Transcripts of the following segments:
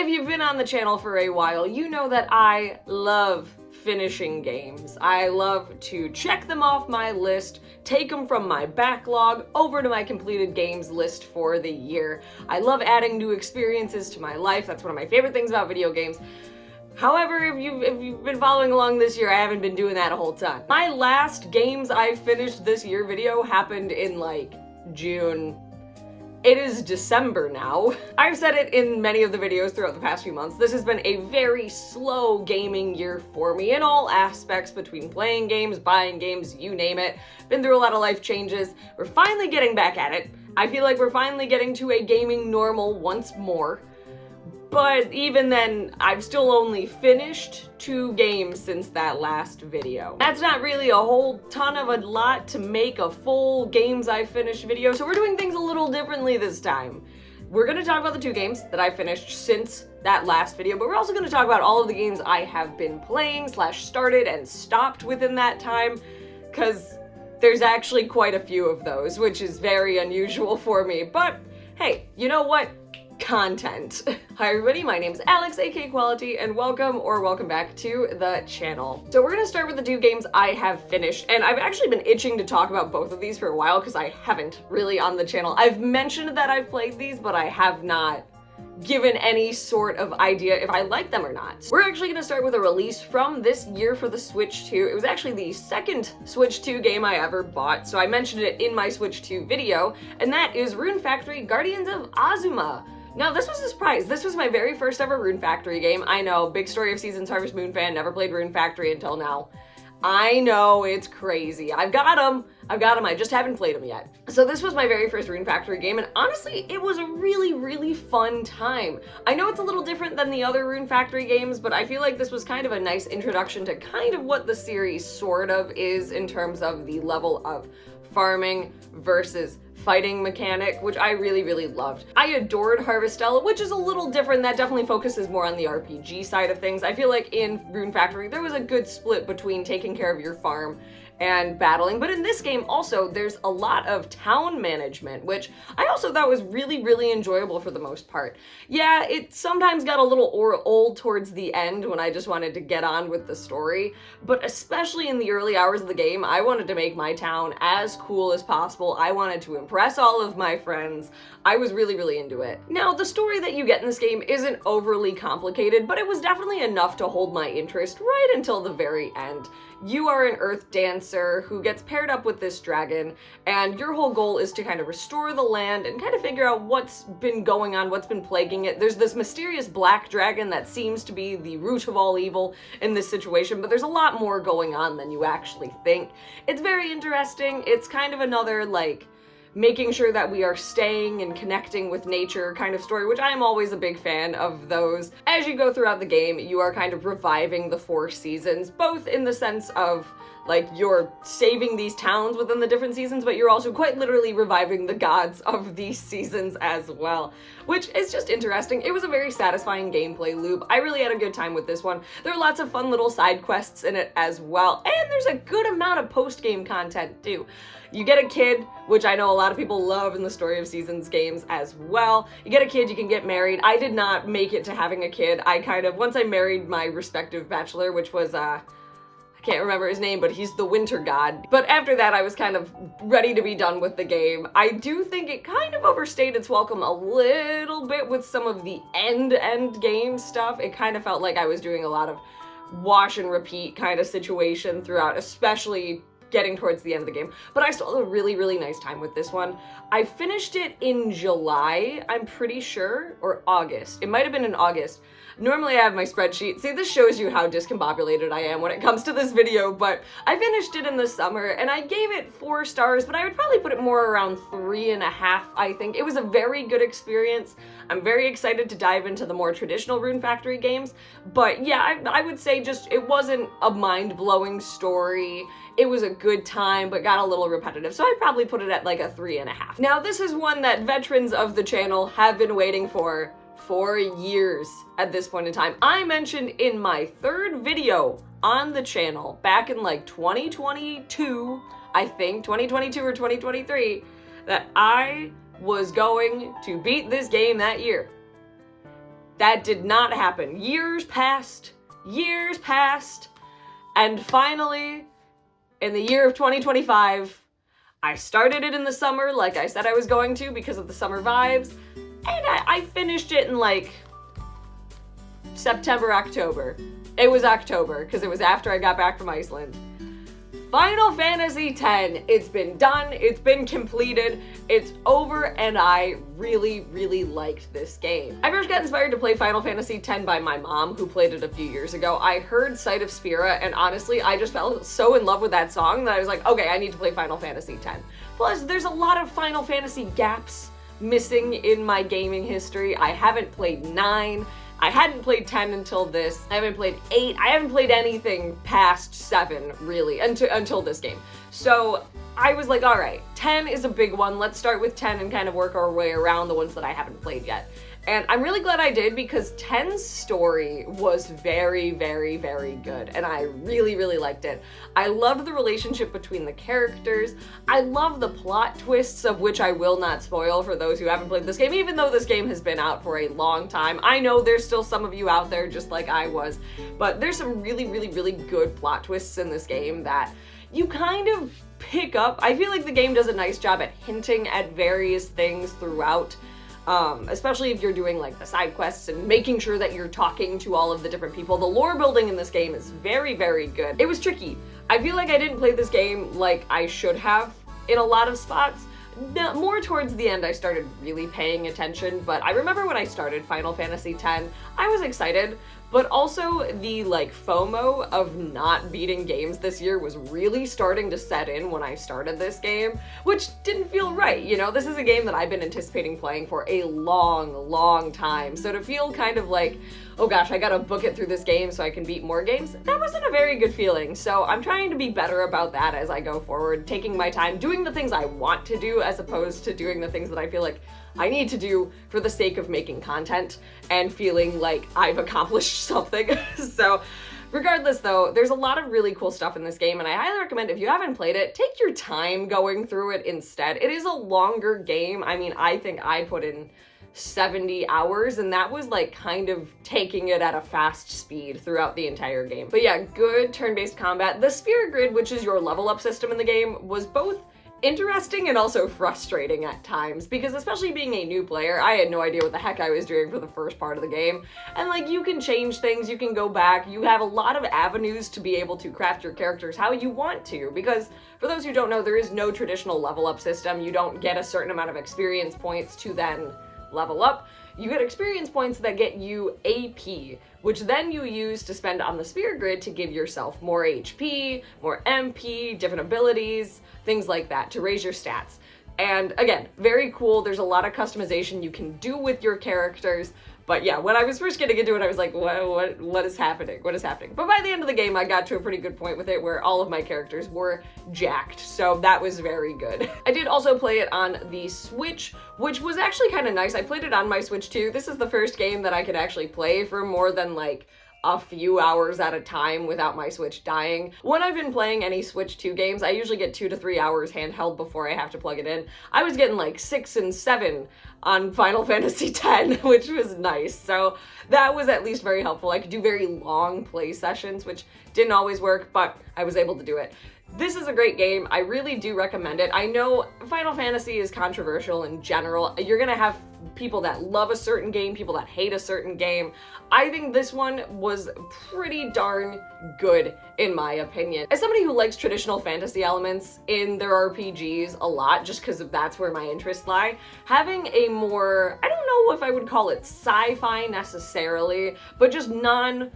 If you've been on the channel for a while, you know that I love finishing games. I love to check them off my list, take them from my backlog over to my completed games list for the year. I love adding new experiences to my life. That's one of my favorite things about video games. However, if you've been following along this year, I haven't been doing that a whole ton. My last games I finished this year video happened in like June. It is December now. I've said it in many of the videos throughout the past few months. This has been a very slow gaming year for me in all aspects, between playing games, buying games, you name it. Been through a lot of life changes. We're finally getting back at it. I feel like we're finally getting to a gaming normal once more. But even then, I've still only finished 2 games since that last video. That's not really a whole ton of a lot to make a full games I finished video, so we're doing things a little differently this time. We're gonna talk about the 2 games that I finished since that last video, but we're also gonna talk about all of the games I have been playing / started and stopped within that time, because there's actually quite a few of those, which is very unusual for me. But hey, you know what? Content. Hi everybody, my name's Alex, aka Quality, and welcome back to the channel. So we're gonna start with the 2 games I have finished, and I've actually been itching to talk about both of these for a while because I haven't really on the channel. I've mentioned that I've played these, but I have not given any sort of idea if I like them or not. We're actually gonna start with a release from this year for the Switch 2. It was actually the second Switch 2 game I ever bought, so I mentioned it in my Switch 2 video, and that is Rune Factory Guardians of Azuma. Now, this was a surprise. This was my very first ever Rune Factory game. I know, big Story of Seasons Harvest Moon fan, never played Rune Factory until now. I know, it's crazy. I've got them, I just haven't played them yet. So this was my very first Rune Factory game, and honestly, it was a really fun time. I know it's a little different than the other Rune Factory games, but I feel like this was kind of a nice introduction to kind of what the series sort of is in terms of the level of farming versus fighting mechanic, which I really loved. I adored Harvestella, which is a little different. That definitely focuses more on the RPG side of things. I feel like in Rune Factory, there was a good split between taking care of your farm and battling, but in this game also there's a lot of town management, which I also thought was really enjoyable for the most part. Yeah, it sometimes got a little old towards the end when I just wanted to get on with the story, but especially in the early hours of the game, I wanted to make my town as cool as possible. I wanted to impress all of my friends. I was really into it. Now, the story that you get in this game isn't overly complicated, but it was definitely enough to hold my interest right until the very end. You are an earth dancer who gets paired up with this dragon, and your whole goal is to kind of restore the land and kind of figure out what's been going on, what's been plaguing it. There's this mysterious black dragon that seems to be the root of all evil in this situation, but there's a lot more going on than you actually think. It's very interesting. It's kind of another, like, making sure that we are staying and connecting with nature kind of story, which I am always a big fan of those. As you go throughout the game, you are kind of reviving the 4 seasons, both in the sense of, like, you're saving these towns within the different seasons, but you're also quite literally reviving the gods of these seasons as well, which is just interesting. It was a very satisfying gameplay loop. I really had a good time with this one. There are lots of fun little side quests in it as well, and there's a good amount of post-game content too. You get a kid, which I know a lot of people love in the Story of Seasons games as well. You get a kid, you can get married. I did not make it to having a kid. I kind of, once I married my respective bachelor, which was, I can't remember his name, but he's the winter god. But after that, I was kind of ready to be done with the game. I do think it kind of overstayed its welcome a little bit with some of the end game stuff. It kind of felt like I was doing a lot of wash and repeat kind of situation throughout, especially getting towards the end of the game, but I still had a really nice time with this one. I finished it in July, I'm pretty sure, or August. It might have been in August. Normally I have my spreadsheet. See, this shows you how discombobulated I am when it comes to this video, but I finished it in the summer and I gave it 4 stars, but I would probably put it more around 3.5, I think. It was a very good experience. I'm very excited to dive into the more traditional Rune Factory games, but yeah, I would say just it wasn't a mind-blowing story. It was a good time, but got a little repetitive, so I'd probably put it at like a 3.5. Now, this is one that veterans of the channel have been waiting for years at this point in time. I mentioned in my 3rd video on the channel back in like 2022, I think, 2022 or 2023, that I was going to beat this game that year. That did not happen. Years passed, and finally, in the year of 2025, I started it in the summer like I said I was going to because of the summer vibes, and I finished it in like September, October. It was October because it was after I got back from Iceland. Final Fantasy X, it's been done, it's been completed, it's over, and I really, really liked this game. I first got inspired to play Final Fantasy X by my mom, who played it a few years ago. I heard Sight of Spira, and honestly, I just fell so in love with that song that I was like, okay, I need to play Final Fantasy X. Plus, there's a lot of Final Fantasy gaps missing in my gaming history. I haven't played 9, I hadn't played 10 until this. I haven't played 8. I haven't played anything past 7, really, until this game. So I was like, all right, 10 is a big one. Let's start with 10 and kind of work our way around the ones that I haven't played yet. And I'm really glad I did because 10's story was very, very, very good. And I really, really liked it. I loved the relationship between the characters. I love the plot twists, of which I will not spoil for those who haven't played this game, even though this game has been out for a long time. I know there's still some of you out there just like I was, but there's some really, really, really good plot twists in this game that you kind of pick up. I feel like the game does a nice job at hinting at various things throughout. Especially if you're doing like the side quests and making sure that you're talking to all of the different people. The lore building in this game is very, very good. It was tricky. I feel like I didn't play this game like I should have in a lot of spots. More towards the end, I started really paying attention, but I remember when I started Final Fantasy X, I was excited, but also the like FOMO of not beating games this year was really starting to set in when I started this game, which didn't feel right. You know, this is a game that I've been anticipating playing for a long, long time, so to feel kind of like, oh gosh, I gotta book it through this game so I can beat more games, that wasn't a very good feeling. So I'm trying to be better about that as I go forward, taking my time, doing the things I want to do as opposed to doing the things that I feel like I need to do for the sake of making content and feeling like I've accomplished something. So regardless though, there's a lot of really cool stuff in this game, and I highly recommend if you haven't played it, take your time going through it instead. It is a longer game. I mean, I think I put in 70 hours, and that was like kind of taking it at a fast speed throughout the entire game. But yeah, good turn-based combat. The Sphere Grid, which is your level up system in the game, was both interesting and also frustrating at times, because especially being a new player, I had no idea what the heck I was doing for the first part of the game. And like, you can change things, you can go back, you have a lot of avenues to be able to craft your characters how you want to, because for those who don't know, there is no traditional level up system. You don't get a certain amount of experience points to then level up. You get experience points that get you AP, which then you use to spend on the Sphere Grid to give yourself more HP, more MP, different abilities, things like that to raise your stats. And again, very cool. There's a lot of customization you can do with your characters. But yeah, when I was first getting into it, I was like, what is happening? What is happening? But by the end of the game, I got to a pretty good point with it where all of my characters were jacked. So that was very good. I did also play it on the Switch, which was actually kind of nice. I played it on my Switch too. This is the first game that I could actually play for more than like a few hours at a time without my Switch dying. When I've been playing any Switch 2 games, I usually get 2 to 3 hours handheld before I have to plug it in. I was getting like 6 and 7 on Final Fantasy X, which was nice. So that was at least very helpful. I could do very long play sessions, which didn't always work, but I was able to do it. This is a great game. I really do recommend it. I know Final Fantasy is controversial in general. You're gonna have people that love a certain game, people that hate a certain game. I think this one was pretty darn good, in my opinion. As somebody who likes traditional fantasy elements in their RPGs a lot, just because that's where my interests lie, having a more, I don't know if I would call it sci-fi necessarily, but just non-Western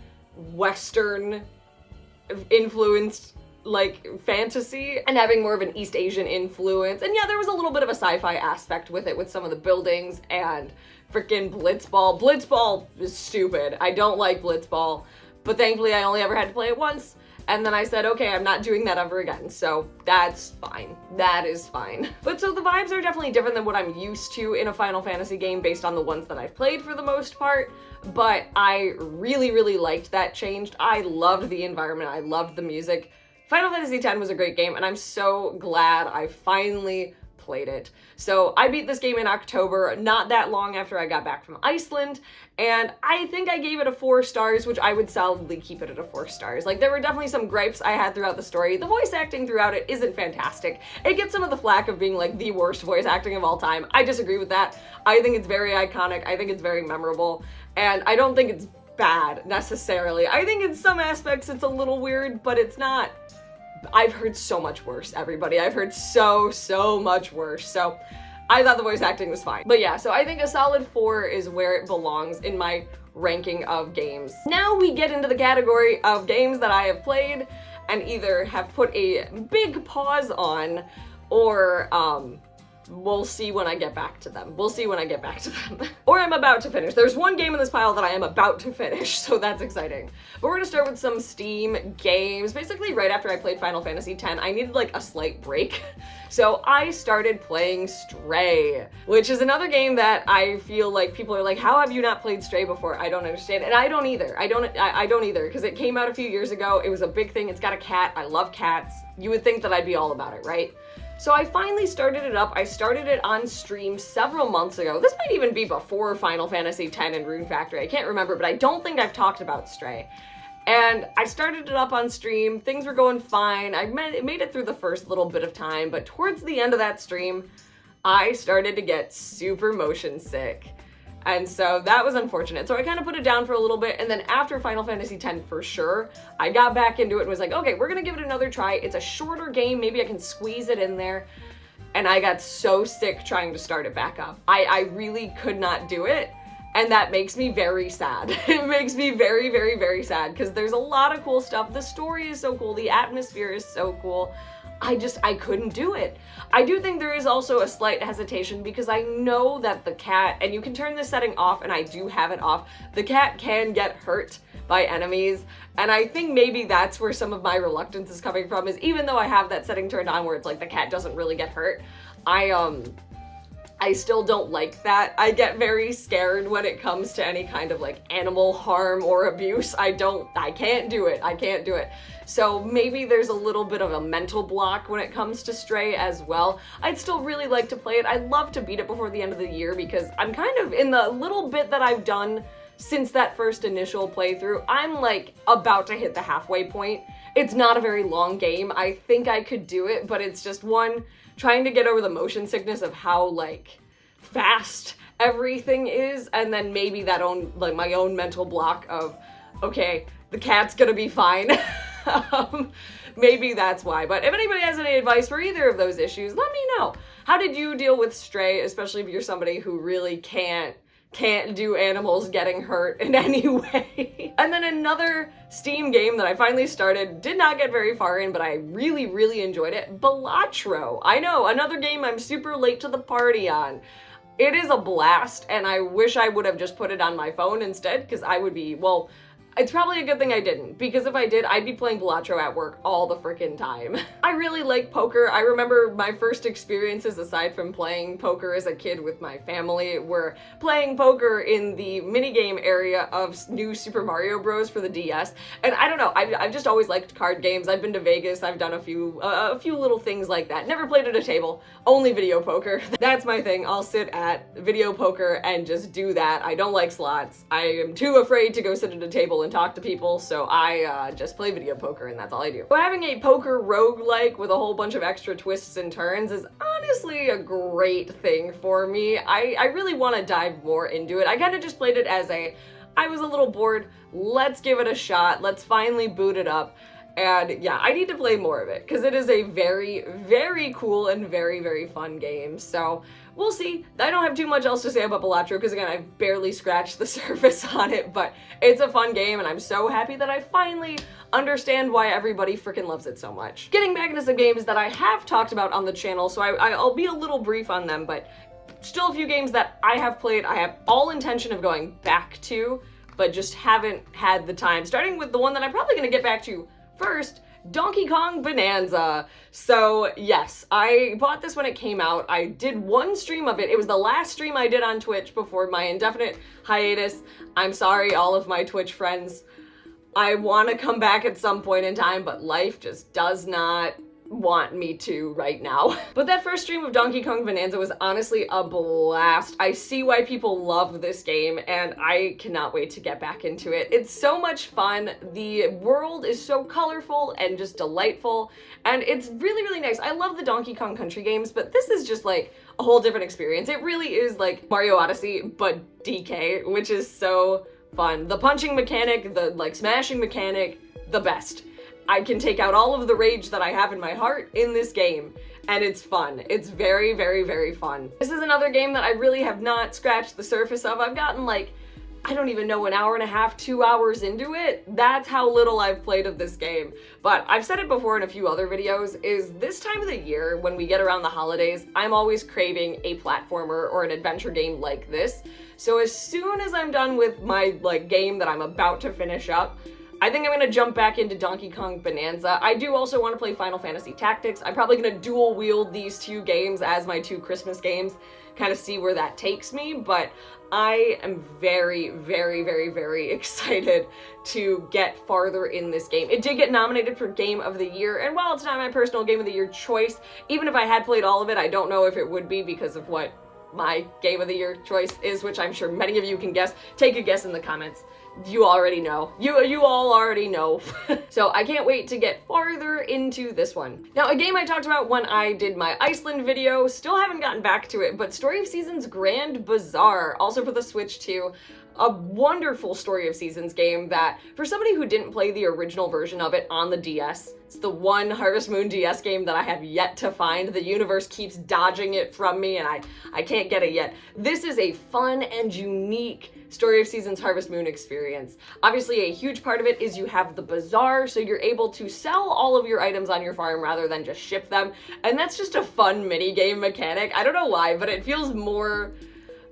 influenced like fantasy and having more of an East Asian influence. And yeah, there was a little bit of a sci-fi aspect with it with some of the buildings and freaking Blitzball. Blitzball is stupid. I don't like Blitzball, but thankfully I only ever had to play it once. And then I said, okay, I'm not doing that ever again. So that's fine. That is fine. But so the vibes are definitely different than what I'm used to in a Final Fantasy game based on the ones that I've played for the most part. But I really, really liked that change. I loved the environment. I loved the music. Final Fantasy X was a great game, and I'm so glad I finally played it. So I beat this game in October, not that long after I got back from Iceland, and I think I gave it a 4 stars, which I would solidly keep it at a 4 stars. Like, there were definitely some gripes I had throughout the story. The voice acting throughout it isn't fantastic. It gets some of the flack of being like the worst voice acting of all time. I disagree with that. I think it's very iconic. I think it's very memorable, and I don't think it's bad necessarily. I think in some aspects it's a little weird, but it's not. I've heard so much worse, everybody. I've heard so much worse. So I thought the voice acting was fine. But yeah, so I think a solid 4 is where it belongs in my ranking of games. Now we get into the category of games that I have played and either have put a big pause on, or we'll see when I get back to them. We'll see when I get back to them. Or I'm about to finish. There's one game in this pile that I am about to finish, so that's exciting. But we're gonna start with some Steam games. Basically, right after I played Final Fantasy X, I needed like a slight break. So I started playing Stray, which is another game that I feel like people are like, how have you not played Stray before? I don't understand. And I don't either. I don't either, because it came out a few years ago. It was a big thing. It's got a cat. I love cats. You would think that I'd be all about it, right? So I finally started it up. I started it on stream several months ago. This might even be before Final Fantasy X and Rune Factory. I can't remember, but I don't think I've talked about Stray. And I started it up on stream. Things were going fine. I made it through the first little bit of time, but towards the end of that stream, I started to get super motion sick. And so that was unfortunate. So I kind of put it down for a little bit, and then after Final Fantasy X for sure, I got back into it and was like, okay, we're gonna give it another try. It's a shorter game, maybe I can squeeze it in there. And I got so sick trying to start it back up. I really could not do it, and that makes me very sad. It makes me very sad, because there's a lot of cool stuff. The story is so cool, the atmosphere is so cool. I couldn't do it. I do think there is also a slight hesitation because I know that the cat, and you can turn this setting off, and I do have it off, the cat can get hurt by enemies, and I think maybe that's where some of my reluctance is coming from, is even though I have that setting turned on where it's like the cat doesn't really get hurt, I still don't like that. I get very scared when it comes to any kind of like animal harm or abuse. I can't do it. I can't do it. So maybe there's a little bit of a mental block when it comes to Stray as well. I'd still really like to play it. I'd love to beat it before the end of the year because I'm kind of in the little bit that I've done since that first initial playthrough. I'm like about to hit the halfway point. It's not a very long game. I think I could do it, but it's just one, trying to get over the motion sickness of how like fast everything is, and then maybe that my own mental block of, okay, the cat's gonna be fine. Maybe that's why. But if anybody has any advice for either of those issues, let me know. How did you deal with Stray, especially if you're somebody who really can't do animals getting hurt in any way? And then another Steam game that I finally started, did not get very far in, but I really enjoyed it, Balatro. I know, another game I'm super late to the party on. It is a blast, and I wish I would have just put it on my phone instead, because I would be, well, it's probably a good thing I didn't, because if I did, I'd be playing Balatro at work all the frickin' time. I really like poker. I remember my first experiences, aside from playing poker as a kid with my family, were playing poker in the minigame area of New Super Mario Bros. For the DS. And I don't know, I've just always liked card games. I've been to Vegas, I've done a few little things like that. Never played at a table, only video poker. That's my thing. I'll sit at video poker and just do that. I don't like slots. I am too afraid to go sit at a table and talk to people, so I just play video poker, and that's all I do. So having a poker roguelike with a whole bunch of extra twists and turns is honestly a great thing for me. I really want to dive more into it. I kind of just played it as I was a little bored, let's give it a shot, let's finally boot it up. And yeah, I need to play more of it because it is a very cool and very fun game. So we'll see. I don't have too much else to say about Balatro because again, I've barely scratched the surface on it, but it's a fun game and I'm so happy that I finally understand why everybody freaking loves it so much. Getting back into some games that I have talked about on the channel, so I'll be a little brief on them, but still a few games that I have played, I have all intention of going back to, but just haven't had the time. Starting with the one that I'm probably going to get back to first, Donkey Kong Bonanza. So yes, I bought this when it came out. I did one stream of it. It was the last stream I did on Twitch before my indefinite hiatus. I'm sorry, all of my Twitch friends. I want to come back at some point in time, but life just does not want me to right now. But that first stream of Donkey Kong Bonanza was honestly a blast. I see why people love this game, and I cannot wait to get back into it. It's so much fun. The world is so colorful and just delightful, and it's really, really nice. I love the Donkey Kong Country games, but this is just like a whole different experience. It really is like Mario Odyssey, but DK, which is so fun. The punching mechanic, the like smashing mechanic, the best. I can take out all of the rage that I have in my heart in this game, and it's fun. It's very, very, very fun. This is another game that I really have not scratched the surface of. I've gotten like, I don't even know, an hour and a half, 2 hours into it. That's how little I've played of this game. But I've said it before in a few other videos, is this time of the year, when we get around the holidays, I'm always craving a platformer or an adventure game like this. So as soon as I'm done with my like game that I'm about to finish up, I think I'm gonna jump back into Donkey Kong Bonanza. I do also want to play Final Fantasy Tactics. I'm probably gonna dual wield these two games as my two Christmas games, kind of see where that takes me, but I am very, very, very, very excited to get farther in this game. It did get nominated for Game of the Year, and while it's not my personal Game of the Year choice, even if I had played all of it, I don't know if it would be because of what my Game of the Year choice is, which I'm sure many of you can guess. Take a guess in the comments. You already know. You all already know. So I can't wait to get farther into this one. Now, a game I talked about when I did my Iceland video, still haven't gotten back to it, but Story of Seasons Grand Bazaar, also for the Switch 2. A wonderful Story of Seasons game that, for somebody who didn't play the original version of it on the DS, it's the one Harvest Moon DS game that I have yet to find. The universe keeps dodging it from me, and I can't get it yet. This is a fun and unique Story of Seasons Harvest Moon experience. Obviously, a huge part of it is you have the bazaar, so you're able to sell all of your items on your farm rather than just ship them, and that's just a fun mini game mechanic. I don't know why, but it feels more,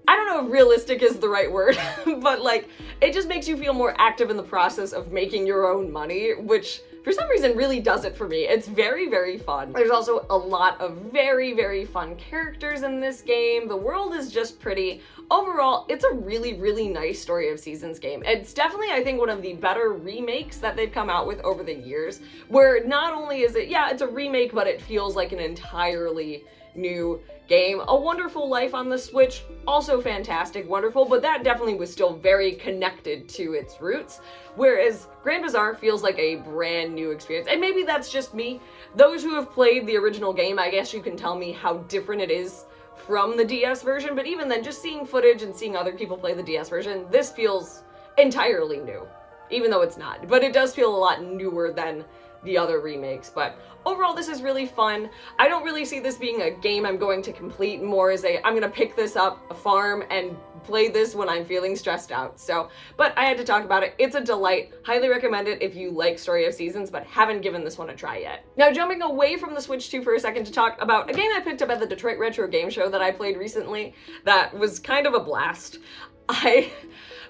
I don't know if realistic is the right word, but like, it just makes you feel more active in the process of making your own money, which for some reason really does it for me. It's very, very fun. There's also a lot of very, very fun characters in this game. The world is just pretty. Overall, it's a really, really nice Story of Seasons game. It's definitely, I think, one of the better remakes that they've come out with over the years, where not only is it, yeah, it's a remake, but it feels like an entirely new game. A Wonderful Life on the Switch, also fantastic, wonderful, but that definitely was still very connected to its roots, whereas Grand Bazaar feels like a brand new experience. And maybe that's just me. Those who have played the original game, I guess you can tell me how different it is from the DS version, but even then, just seeing footage and seeing other people play the DS version, this feels entirely new, even though it's not. But it does feel a lot newer than the other remakes. But overall, this is really fun. I don't really see this being a game I'm going to complete, more as I'm gonna pick this up, a farm, and play this when I'm feeling stressed out. So, but I had to talk about it. It's a delight. Highly recommend it if you like Story of Seasons, but haven't given this one a try yet. Now, jumping away from the Switch 2 for a second to talk about a game I picked up at the Detroit Retro Game Show that I played recently that was kind of a blast.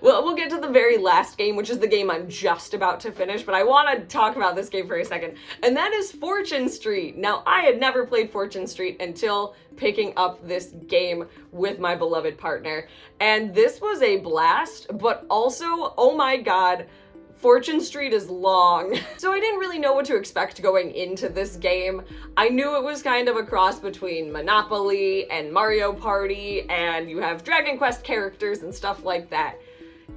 Well, we'll get to the very last game, which is the game I'm just about to finish, but I want to talk about this game for a second, and that is Fortune Street. Now, I had never played Fortune Street until picking up this game with my beloved partner, and this was a blast, but also, oh my god, Fortune Street is long. So I didn't really know what to expect going into this game. I knew it was kind of a cross between Monopoly and Mario Party, and you have Dragon Quest characters and stuff like that.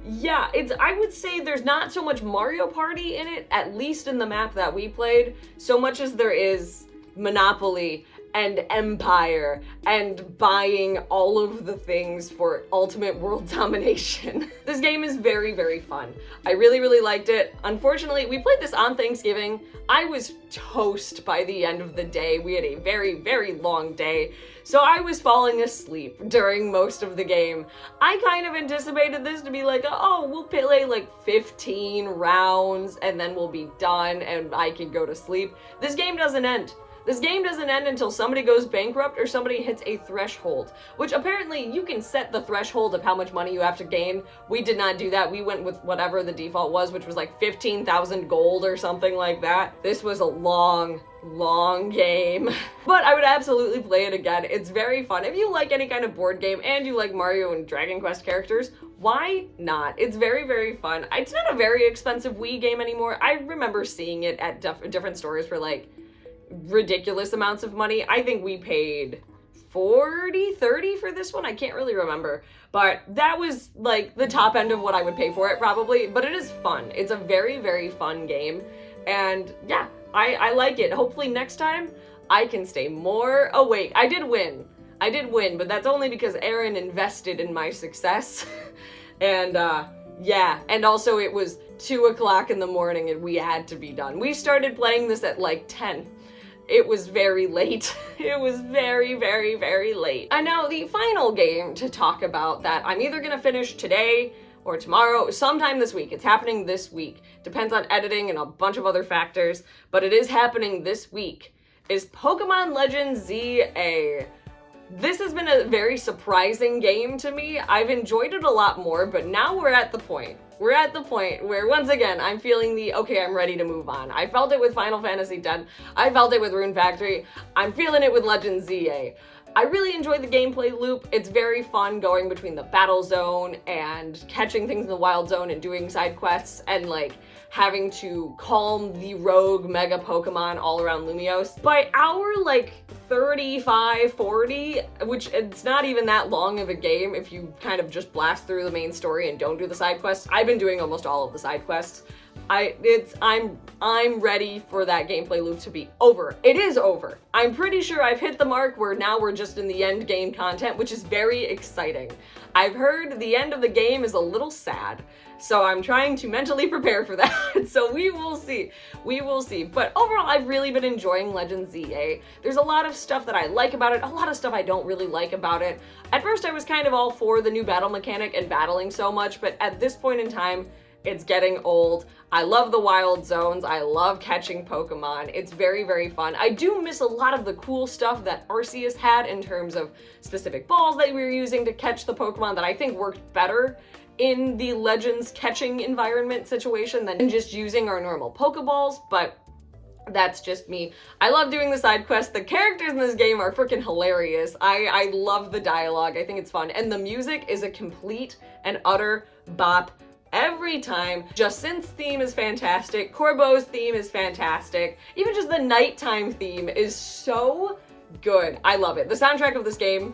Yeah, I would say there's not so much Mario Party in it, at least in the map that we played, so much as there is Monopoly and Empire and buying all of the things for ultimate world domination. This game is very, very fun. I really, really liked it. Unfortunately, we played this on Thanksgiving. I was toast by the end of the day. We had a very, very long day, so I was falling asleep during most of the game. I kind of anticipated this to be like, oh, we'll play like 15 rounds and then we'll be done and I can go to sleep. This game doesn't end. This game doesn't end until somebody goes bankrupt or somebody hits a threshold, which apparently you can set the threshold of how much money you have to gain. We did not do that. We went with whatever the default was, which was like 15,000 gold or something like that. This was a long game, but I would absolutely play it again. It's very fun. If you like any kind of board game and you like Mario and Dragon Quest characters, why not? It's very, very fun. It's not a very expensive Wii game anymore. I remember seeing it at different stores for like ridiculous amounts of money. I think we paid 40, 30 for this one. I can't really remember, but that was like the top end of what I would pay for it probably, but it is fun. It's a very, very fun game. And yeah, I like it. Hopefully next time I can stay more awake. I did win, but that's only because Aaron invested in my success. And yeah, and also it was 2 o'clock in the morning and we had to be done. We started playing this at like 10. It was very late. It was very, very, very late. And now the final game to talk about that I'm either gonna finish today or tomorrow, sometime this week. It's happening this week. Depends on editing and a bunch of other factors, but it is happening this week, is Pokemon Legends ZA. This has been a very surprising game to me. I've enjoyed it a lot more, but now we're at the point where, once again, I'm feeling okay, I'm ready to move on. I felt it with Final Fantasy X. I felt it with Rune Factory. I'm feeling it with Legends ZA. I really enjoy the gameplay loop. It's very fun going between the battle zone and catching things in the wild zone and doing side quests and like having to calm the rogue mega Pokemon all around Lumiose. By hour like 35, 40, which it's not even that long of a game if you kind of just blast through the main story and don't do the side quests. I've been doing almost all of the side quests. I'm ready for that gameplay loop to be over. It is over. I'm pretty sure I've hit the mark where now we're just in the end game content, which is very exciting. I've heard the end of the game is a little sad, so I'm trying to mentally prepare for that. So we will see. We will see. But overall, I've really been enjoying Legends ZA. There's a lot of stuff that I like about it, a lot of stuff I don't really like about it. At first, I was kind of all for the new battle mechanic and battling so much, but at this point in time, it's getting old. I love the wild zones. I love catching Pokemon. It's very, very fun. I do miss a lot of the cool stuff that Arceus had in terms of specific balls that we were using to catch the Pokemon that I think worked better in the Legends catching environment situation than just using our normal Pokeballs, but that's just me. I love doing the side quests. The characters in this game are freaking hilarious. I love the dialogue. I think it's fun. And the music is a complete and utter bop every time. Justin's theme is fantastic. Corbo's theme is fantastic. Even just the nighttime theme is so good. I love it. The soundtrack of this game,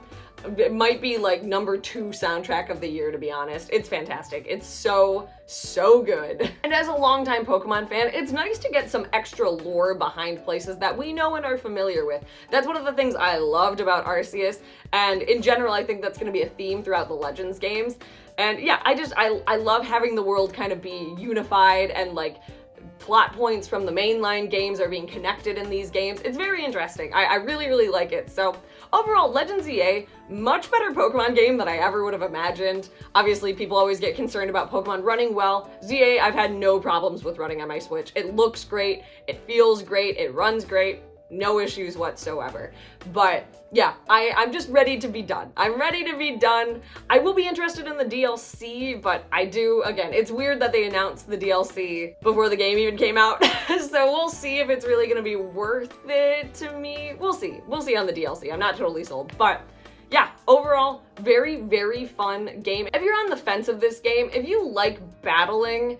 it might be like number 2 soundtrack of the year, to be honest. It's fantastic. It's so, so good. And as a longtime Pokemon fan, it's nice to get some extra lore behind places that we know and are familiar with. That's one of the things I loved about Arceus, and in general, I think that's going to be a theme throughout the Legends games. And yeah, I love having the world kind of be unified and like plot points from the mainline games are being connected in these games. It's very interesting. I really, really like it. So overall, Legends ZA, much better Pokemon game than I ever would have imagined. Obviously, people always get concerned about Pokemon running well. ZA, I've had no problems with running on my Switch. It looks great, it feels great, it runs great. No issues whatsoever. But yeah, I'm just ready to be done. I'm ready to be done. I will be interested in the DLC, but again, it's weird that they announced the DLC before the game even came out. So we'll see if it's really gonna be worth it to me. We'll see. We'll see on the DLC. I'm not totally sold, but yeah, overall, very, very fun game. If you're on the fence of this game, if you like battling,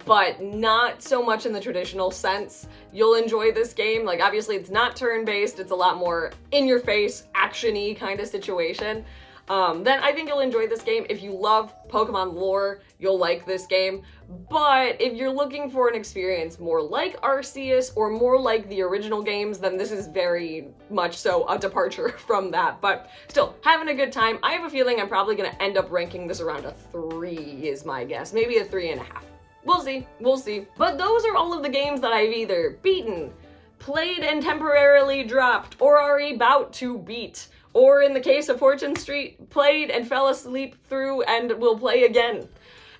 but not so much in the traditional sense, you'll enjoy this game. Like, obviously it's not turn-based, it's a lot more in-your-face, action-y kind of situation. Then I think you'll enjoy this game. If you love Pokemon lore, you'll like this game. But if you're looking for an experience more like Arceus or more like the original games, then this is very much so a departure from that. But still, having a good time. I have a feeling I'm probably gonna end up ranking this around a 3 is my guess. Maybe a 3.5. We'll see, we'll see. But those are all of the games that I've either beaten, played and temporarily dropped, or are about to beat, or in the case of Fortune Street, played and fell asleep through and will play again.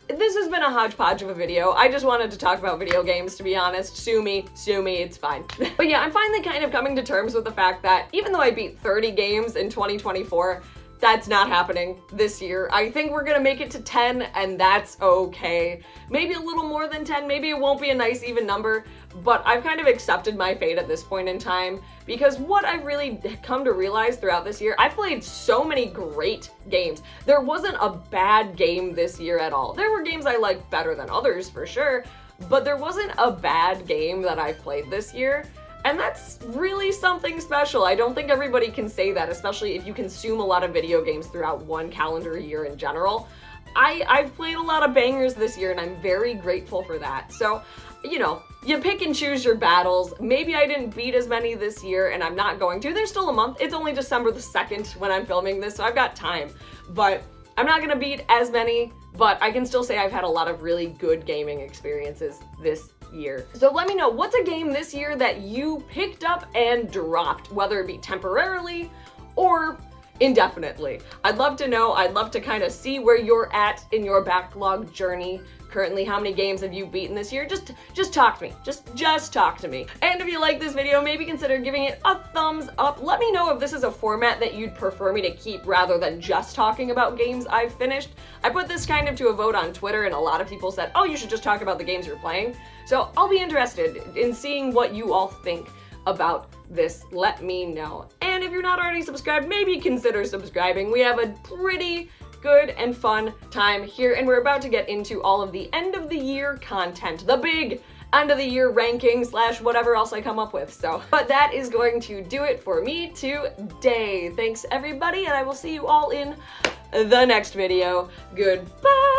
This has been a hodgepodge of a video. I just wanted to talk about video games, to be honest. Sue me, it's fine. But yeah, I'm finally kind of coming to terms with the fact that even though I beat 30 games in 2024, that's not happening this year. I think we're gonna make it to 10, and that's okay. Maybe a little more than 10, maybe it won't be a nice even number, but I've kind of accepted my fate at this point in time, because what I've really come to realize throughout this year, I've played so many great games. There wasn't a bad game this year at all. There were games I liked better than others, for sure, but there wasn't a bad game that I've played this year. And that's really something special. I don't think everybody can say that, especially if you consume a lot of video games throughout one calendar year in general. I've played a lot of bangers this year, and I'm very grateful for that. So, you know, you pick and choose your battles. Maybe I didn't beat as many this year, and I'm not going to. There's still a month. It's only December the 2nd when I'm filming this, so I've got time. But I'm not gonna beat as many, but I can still say I've had a lot of really good gaming experiences this year. So let me know, what's a game this year that you picked up and dropped, whether it be temporarily or indefinitely? I'd love to know. I'd love to kind of see where you're at in your backlog journey. Currently, how many games have you beaten this year? Just talk to me. Just talk to me. And if you like this video, maybe consider giving it a thumbs up. Let me know if this is a format that you'd prefer me to keep rather than just talking about games I've finished. I put this kind of to a vote on Twitter, and a lot of people said, oh, you should just talk about the games you're playing. So I'll be interested in seeing what you all think about this. Let me know. And if you're not already subscribed, maybe consider subscribing. We have a pretty good and fun time here, and we're about to get into all of the end of the year content, the big end of the year ranking / whatever else I come up with. So, but that is going to do it for me today. Thanks everybody, and I will see you all in the next video. Goodbye.